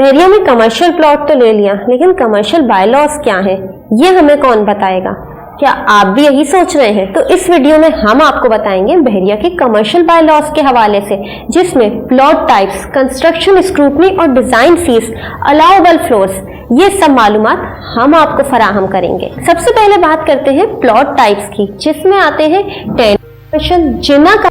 बहरिया में commercial plot तो ले लिया, लेकिन कमर्शियल बायलॉज क्या है ये हमें कौन बताएगा? क्या आप भी यही सोच रहे हैं? तो इस वीडियो में हम आपको बताएंगे बहरिया के कमर्शियल बायलॉज के हवाले से, जिसमें प्लॉट टाइप्स, कंस्ट्रक्शन स्क्रूटनी और डिजाइन फीस, अलाउबल फ्लोर्स, ये सब मालूमात हम आपको फराहम करेंगे। सबसे पहले बात करते हैं प्लॉट टाइप्स की, जिसमें आते हैं 10 commercial, Jinnah commercial,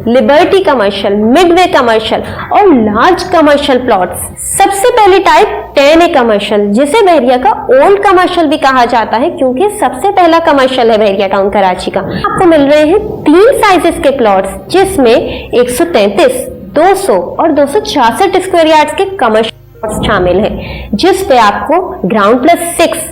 Liberty commercial, Midway commercial और लार्ज कमर्शियल प्लॉट्स। सबसे पहली टाइप 10A कमर्शियल, जिसे बहरिया का ओल्ड कमर्शियल भी कहा जाता है, क्योंकि सबसे पहला कमर्शियल है बहरिया टाउन कराची का। आपको मिल रहे हैं 3 साइजेस के प्लॉट्स, जिसमें 133, 200 और 266 स्क्वायर यार्ड्स के कमर्शियल प्लॉट्स शामिल हैं, जिस पे आपको ग्राउंड प्लस 6,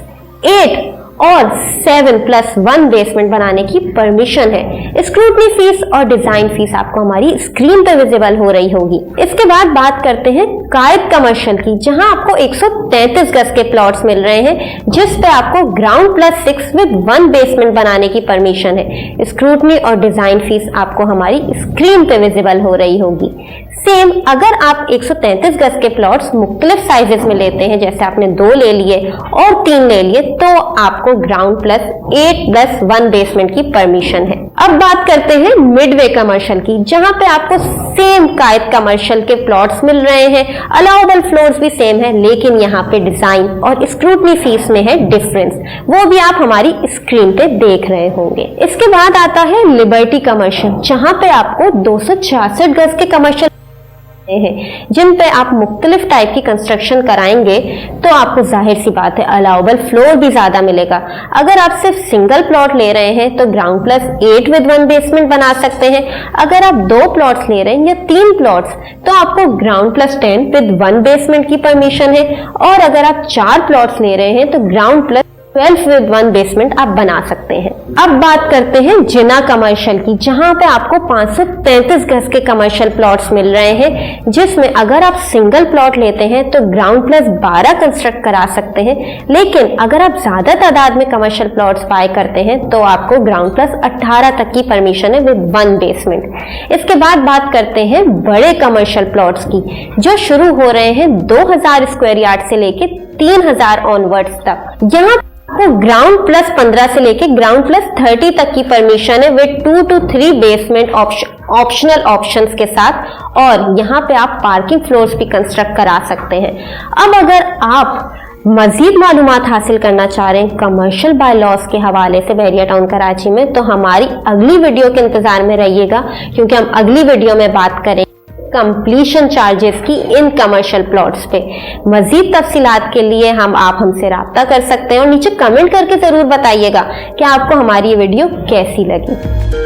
8 और 7+1 बेसमेंट बनाने की परमिशन है। स्क्रूटनी फीस और डिजाइन फीस आपको हमारी स्क्रीन पे विजिबल हो रही होगी। इसके बाद बात करते हैं कायद कमर्शियल की, जहां आपको 133 गज के प्लॉट्स मिल रहे हैं, जिस पे आपको ग्राउंड प्लस 6 विद 1 बेसमेंट बनाने की परमिशन है। स्क्रूटनी और डिजाइन फीस आपको हमारी स्क्रीन पे विजिबल हो रही होगी। सेम अगर आप 133 गज के प्लॉट्स मुख्तलिफ साइजेस में लेते हैं, जैसे आपने 2 ले लिए और 3 ले लिए, तो आपको ग्राउंड प्लस 8+1 बेसमेंट की परमिशन है। अब बात करते हैं मिडवे कमर्शियल की, जहां पे आपको सेम कायद कमर्शियल के प्लॉट्स मिल रहे हैं, अलाउबल फ्लोर्स भी सेम है, लेकिन यहाँ पे डिजाइन और स्क्रूटनी फीस में है डिफरेंस, वो भी आप हमारी स्क्रीन पे देख रहे होंगे। इसके बाद आता है लिबर्टी कमर्शियल, जहां पे आपको 266 गज के कमर्शियल हैं, जिन पे आप मुख्तलिफ टाइप की कंस्ट्रक्शन कराएंगे, तो आपको जाहिर सी बात है अलाउबल फ्लोर भी ज्यादा मिलेगा। अगर आप सिर्फ सिंगल प्लॉट ले रहे हैं तो ग्राउंड प्लस 8 विद 1 बेसमेंट बना सकते हैं। अगर आप 2 प्लॉट्स ले रहे हैं या 3 प्लॉट्स, तो आपको ग्राउंड प्लस 10 विद 1 बेसमेंट की परमिशन है। और अगर आप 4 प्लॉट्स ले रहे हैं तो ग्राउंड प्लस 12 विद 1 बेसमेंट आप बना सकते हैं। अब बात करते हैं जिना कमर्शियल की, जहां पे आपको 533 गज के कमर्शियल प्लॉट्स मिल रहे हैं, जिसमें अगर आप सिंगल प्लॉट लेते हैं तो ग्राउंड प्लस 12 कंस्ट्रक्ट करा सकते हैं, लेकिन अगर आप ज्यादा तादाद में कमर्शियल प्लॉट्स बाय करते हैं तो आपको ग्राउंड प्लस 18 तक की परमिशन है विद 1 बेसमेंट। इसके बाद बात करते हैं बड़े कमर्शियल प्लॉट्स की, जो शुरू हो रहे हैं 2000 स्क्वायर यार्ड से लेके 3000 ऑनवर्ड्स तक। यहाँ तो ग्राउंड प्लस 15 से लेके ग्राउंड प्लस 30 तक की परमिशन है with 2 to 3 basement optional options के साथ, और यहाँ पे आप पार्किंग फ्लोर्स भी कंस्ट्रक्ट करा सकते हैं। अब अगर आप मजीद मालूमात हासिल करना चाह रहे हैं कमर्शियल बायलॉज के हवाले से बहरिया टाउन कराची में, तो हमारी अगली वीडियो के इंतजार में रहिएगा, क्योंकि हम अगली वीडियो में बात करें कंप्लीशन चार्जेस की इन कमर्शियल प्लॉट्स पे। मजीद तफसीलात के लिए आप हमसे राब्ता कर सकते हैं, और नीचे कमेंट करके जरूर बताइएगा कि आपको हमारी ये वीडियो कैसी लगी।